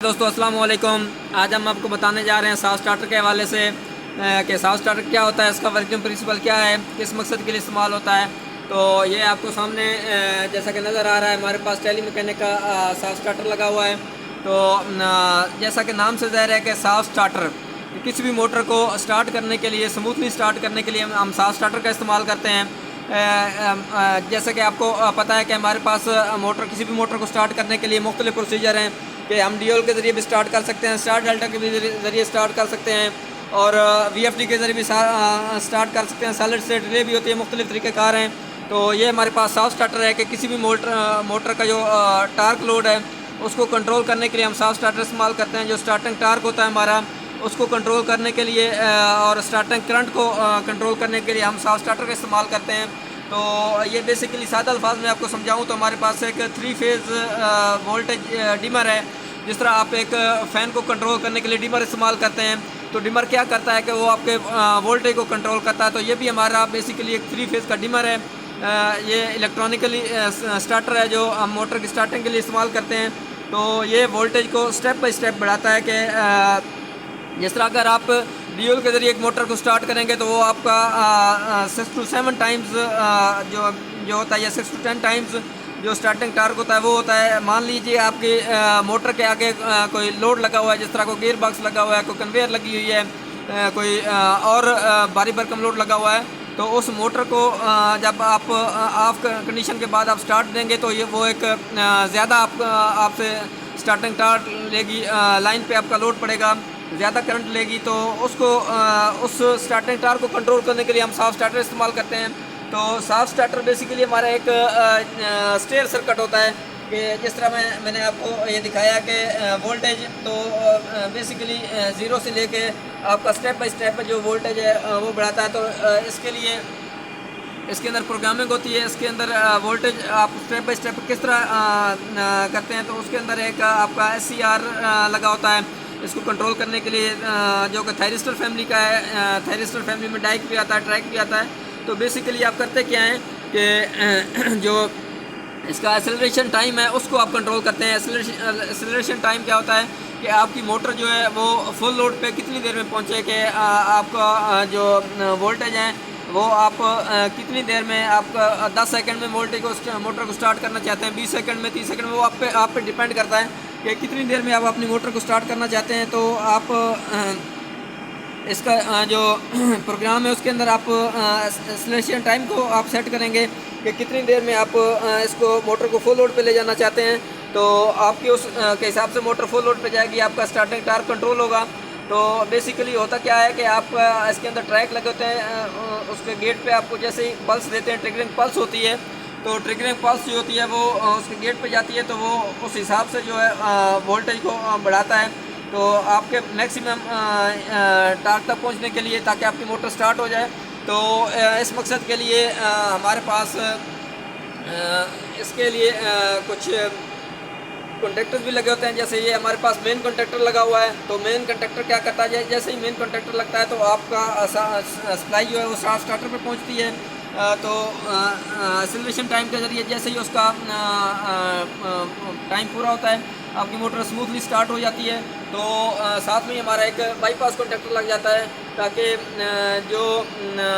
दोस्तों अस्सलाम वालेकुम। आज हम आपको बताने जा रहे हैं साफ स्टार्टर के हवाले से कि साफ स्टार्टर क्या होता है, इसका वर्किंग प्रिंसिपल क्या है, किस मकसद के लिए इस्तेमाल होता है। तो ये आपको सामने जैसा कि नज़र आ रहा है हमारे पास टेली मैकेनिक का साफ स्टार्टर लगा हुआ है। तो जैसा कि नाम से ज़ाहिर है कि साफ स्टार्टर किसी भी मोटर को स्टार्ट करने के लिए, स्मूथली स्टार्ट करने के लिए हम साफ स्टार्टर का इस्तेमाल करते हैं। जैसा कि आपको पता है कि हमारे पास किसी भी मोटर को स्टार्ट करने के लिए मुख्तलिफ प्रोसीजर हैं कि हम डीओल के ज़रिए भी स्टार्ट कर सकते हैं, स्टार्ट डेल्टा के भी ज़रिए स्टार्ट कर सकते हैं और वीएफडी के ज़रिए भी स्टार्ट कर सकते हैं। सॉलिड स्टेट रिले भी होती है, मुख्तलिफ तरीक़ेकार हैं। तो ये हमारे पास साफ स्टार्टर है कि किसी भी मोटर का जो टार्क लोड है उसको कंट्रोल करने के लिए हम साफ स्टार्टर इस्तेमाल करते हैं। जो स्टार्टिंग टार्क होता है हमारा, उसको कंट्रोल करने के लिए और स्टार्टिंग करंट को कंट्रोल करने के लिए हम साफ स्टार्टर का इस्तेमाल करते हैं। तो ये बेसिकली सादा अल्फाज में आपको समझाऊं तो हमारे पास एक 3 फेज़ वोल्टेज डिमर है। जिस तरह आप एक फ़ैन को कंट्रोल करने के लिए डिमर इस्तेमाल करते हैं, तो डिमर क्या करता है कि वो आपके वोल्टेज को कंट्रोल करता है। तो ये भी हमारा बेसिकली एक 3 फेज़ का डिमर है। ये इलेक्ट्रॉनिकली स्टार्टर है जो हम मोटर की स्टार्टिंग के लिए इस्तेमाल करते हैं। तो ये वोल्टेज को स्टेप बाई स्टेप बढ़ाता है कि जिस तरह अगर आप डीओल के ज़रिए एक मोटर को स्टार्ट करेंगे तो वो आपका 6 to 7 टाइम्स जो होता है, या 6 to 10 टाइम्स जो स्टार्टिंग टार्क होता है वो होता है। मान लीजिए आपकी मोटर के आगे कोई लोड लगा हुआ है, जिस तरह कोई गियर बॉक्स लगा हुआ है, कोई कन्वेयर लगी हुई है, कोई और भारी भरकम लोड लगा हुआ है। तो उस मोटर को जब आप ऑफ कंडीशन के बाद आप स्टार्ट देंगे तो ये वो एक ज़्यादा आपसे स्टार्टिंग टार्क लेगी, लाइन पे आपका लोड पड़ेगा, ज़्यादा करंट लेगी। तो उसको उस स्टार्टिंग टार्क को कंट्रोल करने के लिए हम साफ स्टार्टर इस्तेमाल करते हैं। तो साफ स्टार्टर बेसिकली हमारा एक स्टेयर सर्किट होता है कि जिस तरह मैंने आपको ये दिखाया कि वोल्टेज तो बेसिकली ज़ीरो से लेके आपका स्टेप बाय स्टेप जो वोल्टेज है वो बढ़ाता है। तो इसके लिए इसके अंदर प्रोग्रामिंग होती है, इसके अंदर वोल्टेज आप स्टेप बाय स्टेप किस तरह करते हैं। तो उसके अंदर एक आपका SCR लगा होता है इसको कंट्रोल करने के लिए, जो कि थायरिस्टर फैमिली का है। थायरिस्टर फैमिली में डाइक भी आता है, ट्रैक भी आता है। तो बेसिकली आप करते क्या हैं कि जो इसका एक्सेलरेशन टाइम है उसको आप कंट्रोल करते हैं। एक्सेलरेशन टाइम क्या होता है कि आपकी मोटर जो है वो फुल लोड पे कितनी देर में पहुंचे, कि आपका जो वोल्टेज है वो आप कितनी देर में, आपका 10 सेकंड में मोटर को स्टार्ट करना चाहते हैं, 20 सेकंड में, 30 सेकंड में, वो आप पे डिपेंड करता है कि कितनी देर में आप अपनी मोटर को स्टार्ट करना चाहते हैं। तो आप इसका जो प्रोग्राम है उसके अंदर आप एक्सेलरेशन टाइम को आप सेट करेंगे कि कितनी देर में आप इसको मोटर को फुल लोड पे ले जाना चाहते हैं। तो आपकी उस के हिसाब से मोटर फुल लोड पे जाएगी, आपका स्टार्टिंग टार्क कंट्रोल होगा। तो बेसिकली होता क्या है कि आप इसके अंदर ट्रैक लगे होते हैं, उसके गेट पे आपको जैसे ही पल्स देते हैं, ट्रिगरिंग पल्स होती है। तो ट्रिगरिंग पल्स जो होती है वो उसके गेट पे जाती है, तो वो उस हिसाब से जो है वोल्टेज को बढ़ाता है। तो आपके मैक्सिमम टार्क तक पहुंचने के लिए, ताकि आपकी मोटर स्टार्ट हो जाए। तो इस मकसद के लिए हमारे पास इसके लिए कुछ कॉन्टैक्टर्स भी लगे होते हैं। जैसे ये हमारे पास मेन कॉन्टैक्टर लगा हुआ है। तो मेन कॉन्टैक्टर क्या करता है, जैसे ही मेन कॉन्टैक्टर लगता है तो आपका सप्लाई जो है वो साफ स्टार्टर पर पहुँचती है। तो एक्सेलरेशन टाइम के ज़रिए जैसे ही उसका टाइम पूरा होता है, आपकी मोटर स्मूथली स्टार्ट हो जाती है। तो साथ में ही हमारा एक बाईपास कॉन्टैक्टर लग जाता है, ताकि जो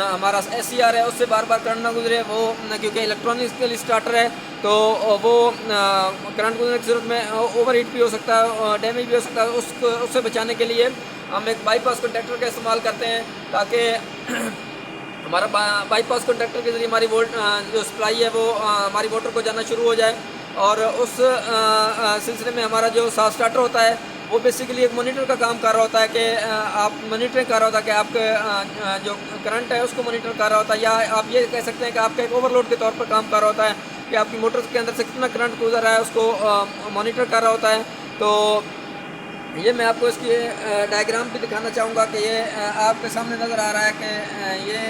हमारा SCR है उससे बार बार करंट ना गुजरे। वो क्योंकि इलेक्ट्रॉनिकली स्टार्टर है तो वो करंट गुजरने की सूरत में ओवर हीट भी हो सकता है, डैमेज भी हो सकता है। उससे बचाने के लिए हम एक बाईपास कॉन्टैक्टर का इस्तेमाल करते हैं, ताकि हमारा बाईपास कॉन्टैक्टर के ज़रिए हमारी जो सप्लाई है वो हमारी मोटर को जाना शुरू हो जाए। और उस सिलसिले में हमारा जो साफ स्टार्टर होता है वो बेसिकली एक मॉनिटर का काम कर रहा होता है कि आप मॉनिटरिंग कर रहा होता है कि आपके जो करंट है उसको मॉनिटर कर रहा होता है, या आप ये कह सकते हैं कि आपका एक ओवरलोड के तौर पर काम कर रहा होता है कि आपकी मोटर के अंदर से कितना करंट गुजर रहा है उसको मॉनिटर कर रहा होता है। तो ये मैं आपको इसकी डायग्राम भी दिखाना चाहूँगा कि ये आपके सामने नज़र आ रहा है कि ये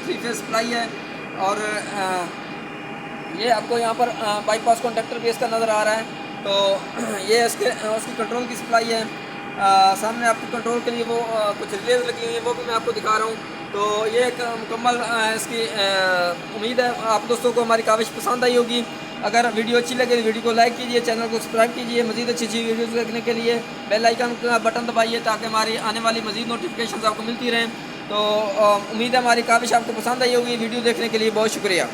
3 फेज़ सप्लाई है। और ये आपको यहाँ पर बाईपास कॉन्टैक्टर भी इसका नज़र आ रहा है। तो ये उसकी कंट्रोल की सप्लाई है। सामने आपको कंट्रोल के लिए वो कुछ रिलेज लगी हुई है, वो भी मैं आपको दिखा रहा हूँ। तो ये एक मुकम्मल इसकी उम्मीद है आप दोस्तों को हमारी काविश पसंद आई होगी। अगर वीडियो अच्छी लगे तो वीडियो को लाइक कीजिए, चैनल को सब्सक्राइब कीजिए। मज़ीद अच्छी अच्छी वीडियोज़ देखने के लिए बेल आइकन का बटन दबाइए ताकि हमारी आने वाली मज़ीद नोटिफिकेशन आपको मिलती रहें। तो उम्मीद है हमारी काविश आपको पसंद आई होगी। वीडियो देखने के लिए बहुत शुक्रिया।